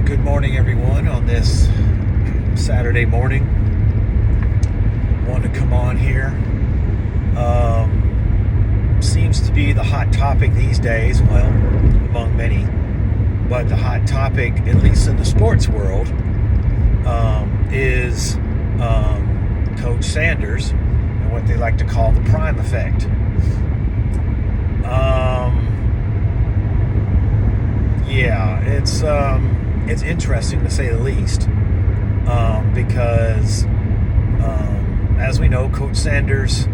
Good morning, everyone, on this Saturday morning. Want to come on here. Seems to be the hot topic these days, well, among many, but the hot topic, at least in the sports world, is Coach Sanders and what they like to call the prime effect. It's interesting to say the least, because as we know, Coach Sanders,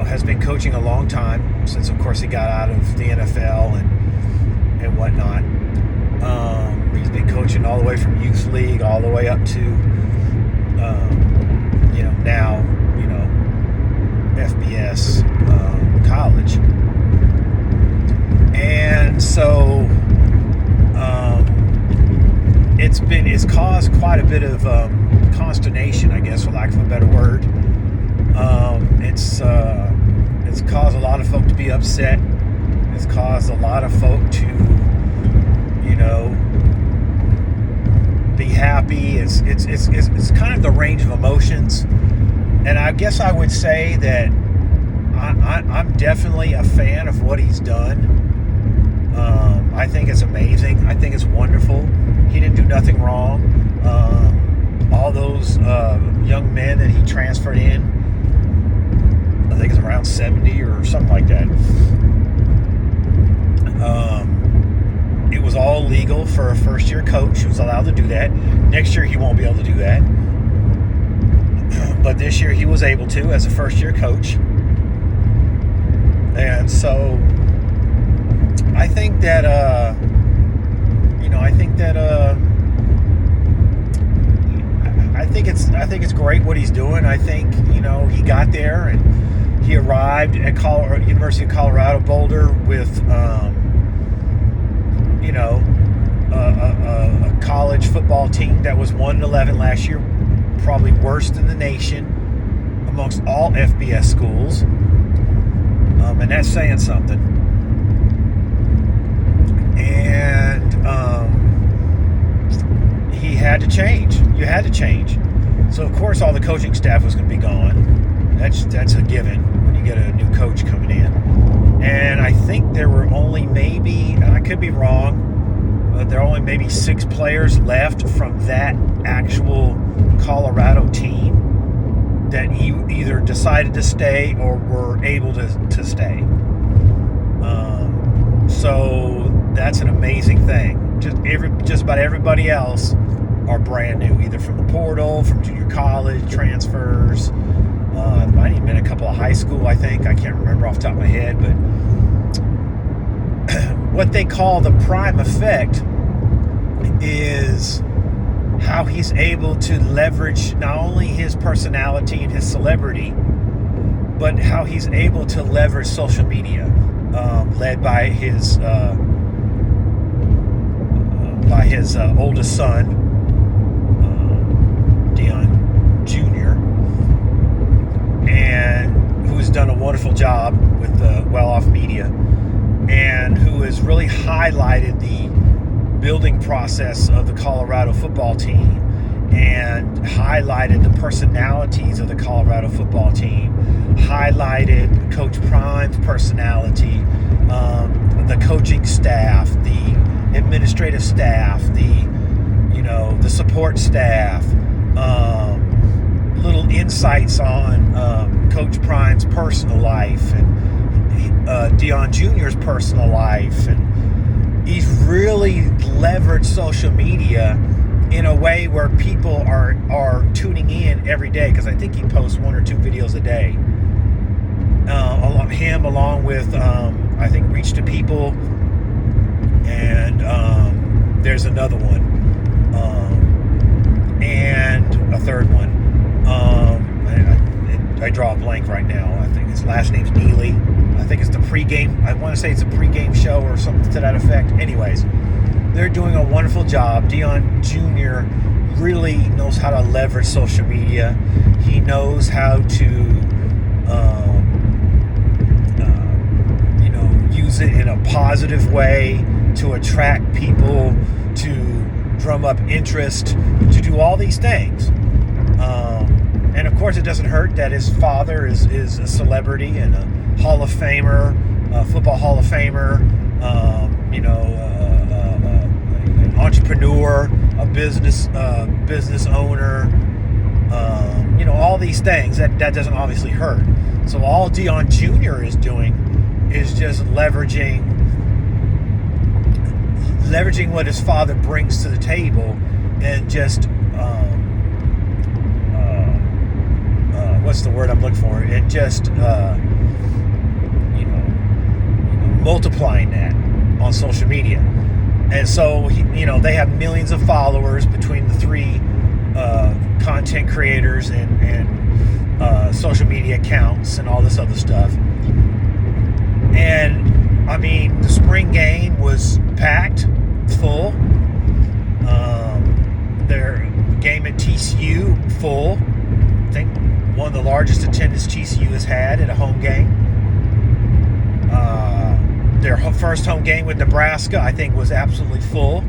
has been coaching a long time since, of course, he got out of the NFL and whatnot. He's been coaching all the way from youth league all the way up to now FBS college. And so it's caused quite a bit of consternation, I guess, for lack of a better word. It's caused a lot of folk to be upset. It's caused a lot of folk to, be happy. It's kind of the range of emotions. And I guess I would say that I'm definitely a fan of what he's done. I think it's amazing. I think it's wonderful. He didn't do nothing wrong. All those young men that he transferred in, I think it's around 70 or something like that. It was all legal for a first-year coach who was allowed to do that. Next year, he won't be able to do that. But this year, he was able to as a first-year coach. And so I think that I think it's great what he's doing. I think he got there and he arrived at University of Colorado Boulder with a college football team that was 1-11 last year, probably worst in the nation amongst all FBS schools, and that's saying something. And he had to change. You had to change. So of course all the coaching staff was going to be gone. That's a given when you get a new coach coming in. And I think there were only maybe, and I could be wrong, but there are only maybe 6 players left from that actual Colorado team that either decided to stay or were able to stay. So that's an amazing thing. Just about everybody else are brand new, either from the portal, from junior college, transfers. Might even been a couple of high school, I think. I can't remember off the top of my head, but what they call the prime effect is how he's able to leverage not only his personality and his celebrity, but how he's able to leverage social media, led by his oldest son, Deion Jr., and who's done a wonderful job with Well Off Media, and who has really highlighted the building process of the Colorado football team and highlighted the personalities of the Colorado football team, highlighted Coach Prime's personality, the coaching staff, the administrative staff, the support staff, little insights on Coach Prime's personal life and Deion Jr.'s personal life. And he's really leveraged social media in a way where people are tuning in every day, because I think he posts 1 or 2 videos a day. Him along with I think Reach to People, and there's another one, and a third one. I draw a blank right now. I think his last name's Neely. I think it's the pregame. I want to say it's a pregame show or something to that effect. Anyways, they're doing a wonderful job. Deion Jr. really knows how to leverage social media. He knows how to use it in a positive way to attract people, to drum up interest, to do all these things. And of course, it doesn't hurt that his father is a celebrity and a Hall of Famer, a football Hall of Famer, an entrepreneur, a business owner, all these things. That doesn't obviously hurt. So all Deion Jr. is doing is just leveraging what his father brings to the table, and just what's the word I'm looking for? And just multiplying that on social media. And so they have millions of followers between the three content creators and social media accounts and all this other stuff. And I mean, the spring game was packed, full. Their game at TCU, full. I think one of the largest attendance TCU has had at a home game. Their first home game with Nebraska, I think, was absolutely full.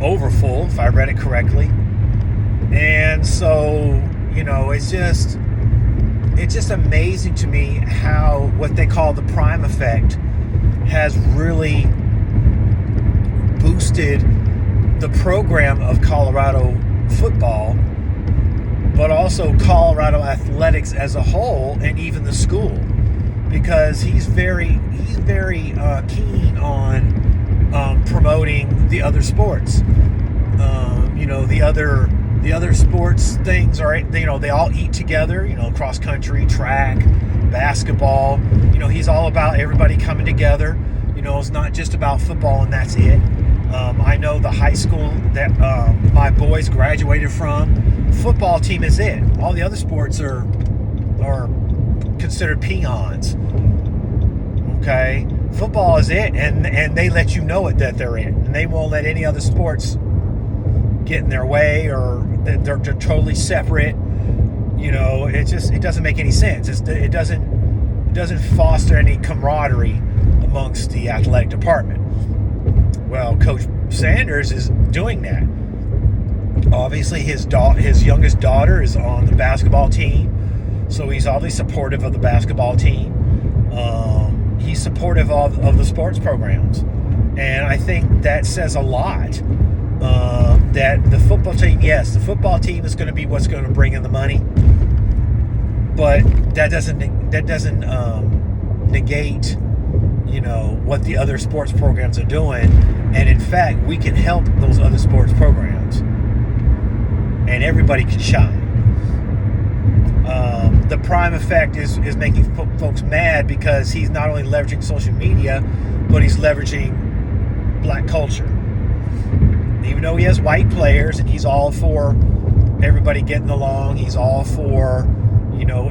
Over full, if I read it correctly. And so, it's just amazing to me how what they call the prime effect has really boosted the program of Colorado football, but also Colorado athletics as a whole, and even the school, because he's very keen on promoting the other sports. The other sports things are, they all eat together, cross country, track, basketball. He's all about everybody coming together. It's not just about football and that's it. I know the high school that my boys graduated from, football team is it. All the other sports are considered peons. Okay? Football is it, and they let you know it that they're it. And they won't let any other sports get in their way, or they're totally separate. It doesn't make any sense. It doesn't foster any camaraderie amongst the athletic department. Well, Coach Sanders is doing that. Obviously, his youngest daughter is on the basketball team, so he's obviously supportive of the basketball team. He's supportive of the sports programs, and I think that says a lot. That the football team, yes, the football team is going to be what's going to bring in the money, but that doesn't negate, what the other sports programs are doing. And in fact, we can help those other sports programs, and everybody can shine. The prime effect is making folks mad, because he's not only leveraging social media, but he's leveraging black culture. Even though he has white players and he's all for everybody getting along, he's all for,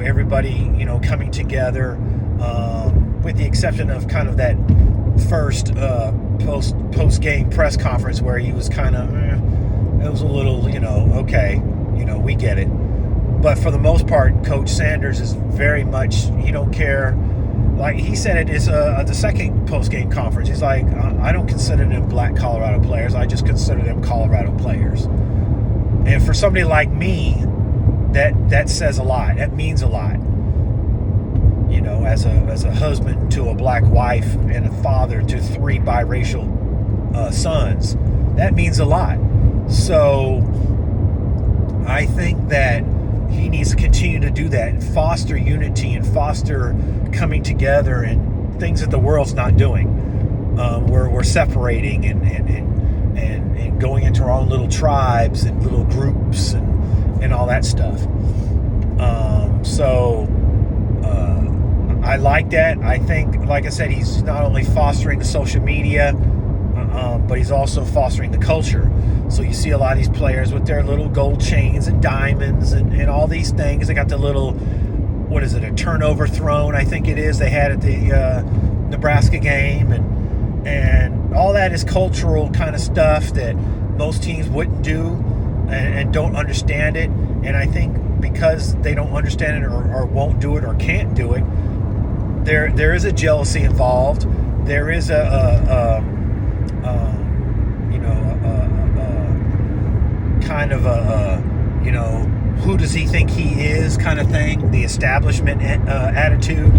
everybody, coming together, with the exception of kind of that first post-game press conference where he was kind of, it was a little, okay, we get it. But for the most part, Coach Sanders is very much, he don't care. Like he said, it is the second post-game conference. He's like, I don't consider them black Colorado players. I just consider them Colorado players. And for somebody like me, that says a lot. That means a lot. As a husband to a black wife and a father to 3 biracial sons, that means a lot. So I think that he needs to continue to do that and foster unity and foster coming together, and things that the world's not doing. We're separating and going into our own little tribes and little groups and all that stuff. I like that. I think, like I said, he's not only fostering the social media, but he's also fostering the culture. So you see a lot of these players with their little gold chains and diamonds and all these things. They got the little, what is it, a turnover throne, I think it is, they had at the Nebraska game. And all that is cultural kind of stuff that most teams wouldn't do and don't understand it. And I think because they don't understand it or won't do it or can't do it, there is a jealousy involved. There is a kind of who does he think he is kind of thing, the establishment attitude.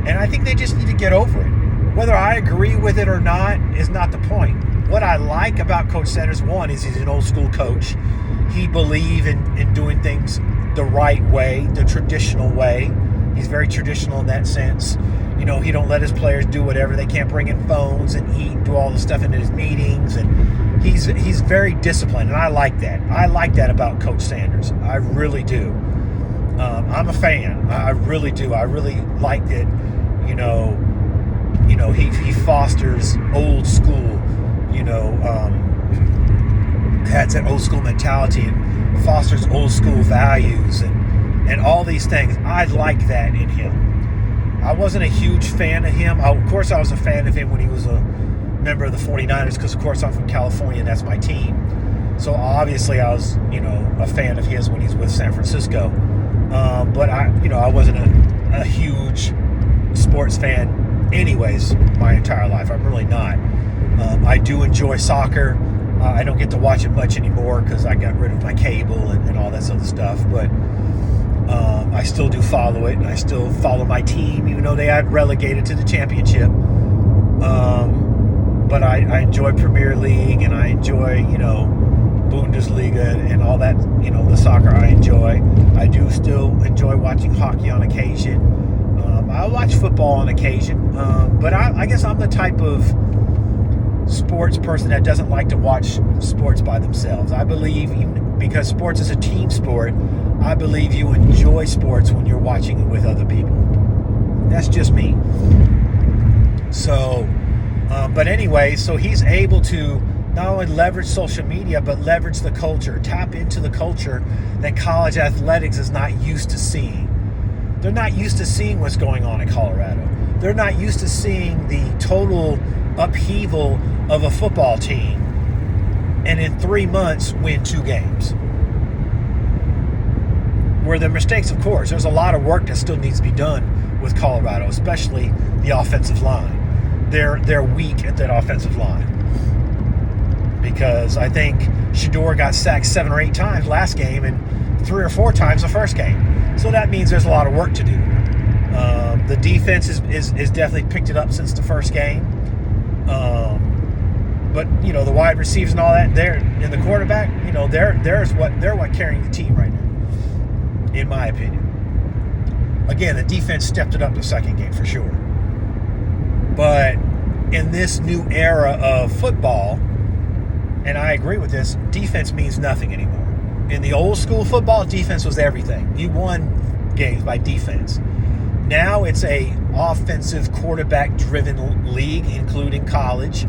And I think they just need to get over it. Whether I agree with it or not is not the point. What I like about Coach Sanders, one, is he's an old school coach. He believes in doing things the right way, the traditional way. He's very traditional in that sense. He don't let his players do whatever. They can't bring in phones and eat and do all the stuff into his meetings. And he's very disciplined, and I like that. I like that about Coach Sanders. I really do. I'm a fan. I really do. I really like that. He fosters old school. Has that old school mentality and fosters old school values and all these things. I like that in him. I wasn't a huge fan of him. Of course, I was a fan of him when he was a member of the 49ers because, of course, I'm from California and that's my team. So, obviously, I was, a fan of his when he's with San Francisco. But I wasn't a huge sports fan anyways my entire life. I'm really not. I do enjoy soccer. I don't get to watch it much anymore because I got rid of my cable and all that other stuff. But I still do follow it, and I still follow my team, even though they got relegated to the championship. But I enjoy Premier League, and I enjoy, Bundesliga and all that, the soccer I enjoy. I do still enjoy watching hockey on occasion. I watch football on occasion, but I guess I'm the type of sports person that doesn't like to watch sports by themselves. I believe, because sports is a team sport, I believe you enjoy sports when you're watching it with other people. That's just me. So, but anyway, so he's able to not only leverage social media, but leverage the culture, tap into the culture that college athletics is not used to seeing. They're not used to seeing what's going on in Colorado. They're not used to seeing the total upheaval of a football team and in 3 months win 2 games. Where the mistakes, of course, there's a lot of work that still needs to be done with Colorado, especially the offensive line. They're weak at that offensive line. Because I think Shedeur got sacked 7 or 8 times last game and 3 or 4 times the first game. So that means there's a lot of work to do. The defense is definitely picked it up since the first game. But the wide receivers and all that, they're in the quarterback. They're what carrying the team right now, in my opinion. Again, the defense stepped it up the second game for sure. But in this new era of football, and I agree with this, defense means nothing anymore. In the old school football, defense was everything. You won games by defense. Now it's a offensive quarterback-driven league, including college.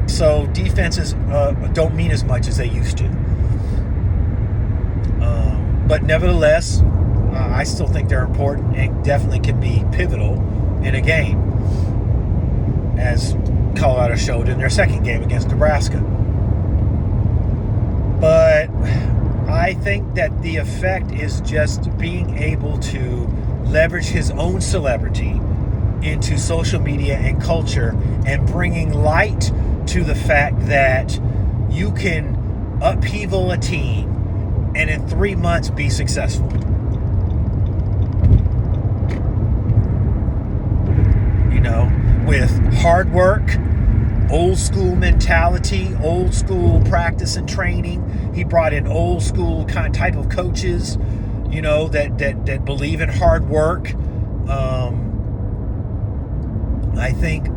So defenses don't mean as much as they used to. But nevertheless, I still think they're important and definitely can be pivotal in a game, as Colorado showed in their second game against Nebraska. But I think that the effect is just being able to leverage his own celebrity into social media and culture and bringing light to the fact that you can upheaval a team and in 3 months be successful. With hard work, old school mentality, old school practice and training. He brought in old school type of coaches, that believe in hard work. I think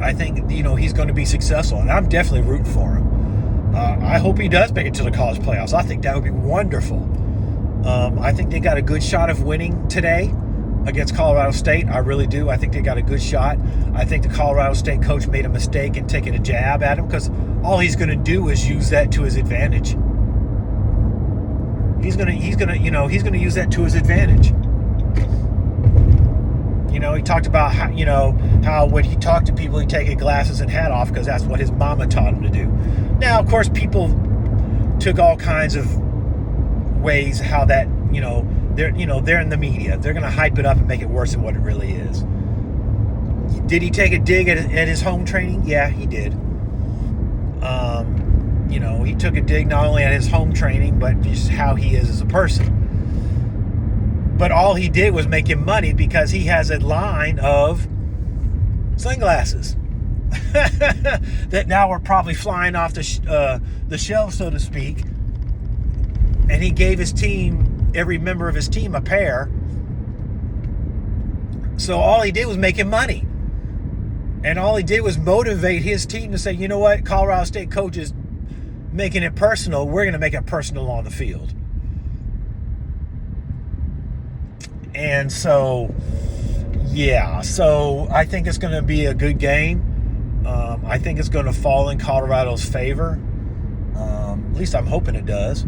he's going to be successful, and I'm definitely rooting for him. I hope he does make it to the college playoffs. I think that would be wonderful. I think they got a good shot of winning today against Colorado State. I really do. I think they got a good shot. I think the Colorado State coach made a mistake in taking a jab at him, because all he's going to do is use that to his advantage. He's going to use that to his advantage. He talked about how when he talked to people, he'd take his glasses and hat off because that's what his mama taught him to do. Now, of course, people took all kinds of ways how that, they're in the media. They're going to hype it up and make it worse than what it really is. Did he take a dig at his home training? Yeah, he did. he took a dig not only at his home training, but just how he is as a person. But all he did was make him money because he has a line of sunglasses that now are probably flying off the shelf, so to speak. And he gave his team, every member of his team, a pair. So all he did was make him money. And all he did was motivate his team to say, you know what, Colorado State coaches making it personal, we're going to make it personal on the field. And so, yeah, so I think it's going to be a good game. I think it's going to fall in Colorado's favor. At least I'm hoping it does.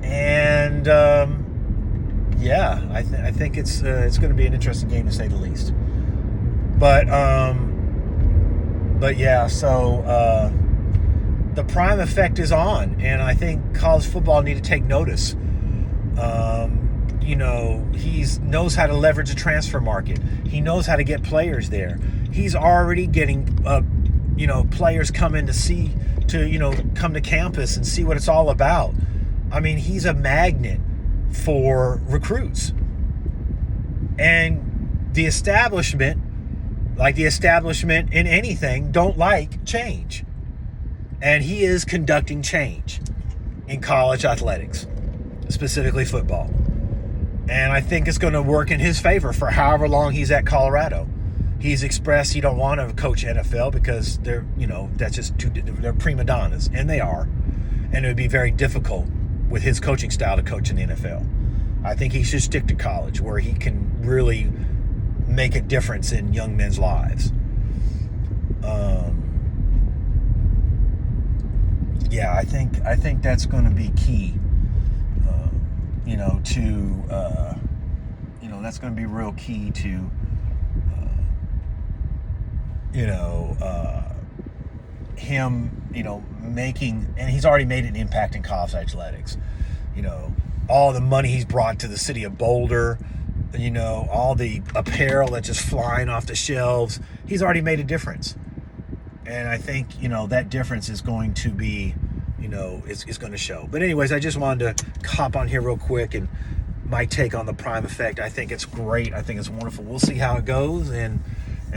And yeah, I think it's going to be an interesting game to say the least. But yeah, so the prime effect is on, and I think college football need to take notice. He knows how to leverage the transfer market. He knows how to get players there. He's already getting, players come in to come to campus and see what it's all about. I mean, he's a magnet for recruits. And the establishment, like the establishment in anything, don't like change. And he is conducting change in college athletics, specifically football. And I think it's going to work in his favor for however long he's at Colorado. He's expressed he don't want to coach NFL because they're, that's just they're prima donnas, and they are. And it would be very difficult with his coaching style to coach in the NFL. I think he should stick to college where he can really make a difference in young men's lives. Yeah, I think that's going to be key. That's going to be real key to, him, making, and he's already made an impact in college athletics. All the money he's brought to the city of Boulder, all the apparel that's just flying off the shelves. He's already made a difference. And I think, that difference is going to be, it's going to show. But anyways, I just wanted to hop on here real quick and my take on the prime effect. I think it's great. I think it's wonderful. We'll see how it goes and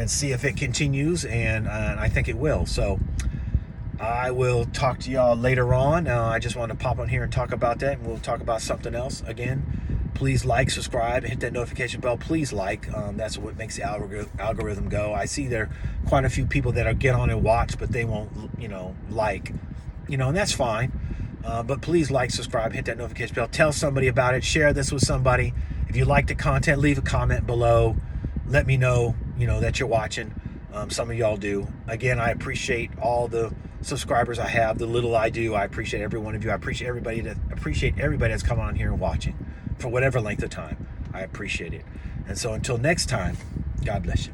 see if it continues. And I think it will. So I will talk to y'all later on. I just wanted to pop on here and talk about that. And we'll talk about something else. Again, please like, subscribe, and hit that notification bell. Please like. That's what makes the algorithm go. I see there are quite a few people that get on and watch, but they won't, like. And that's fine. But please like, subscribe, hit that notification bell. Tell somebody about it. Share this with somebody. If you like the content, leave a comment below. Let me know, that you're watching. Some of y'all do. Again, I appreciate all the subscribers I have. The little I do, I appreciate every one of you. I appreciate everybody that's come on here and watching for whatever length of time. I appreciate it. And so until next time, God bless you.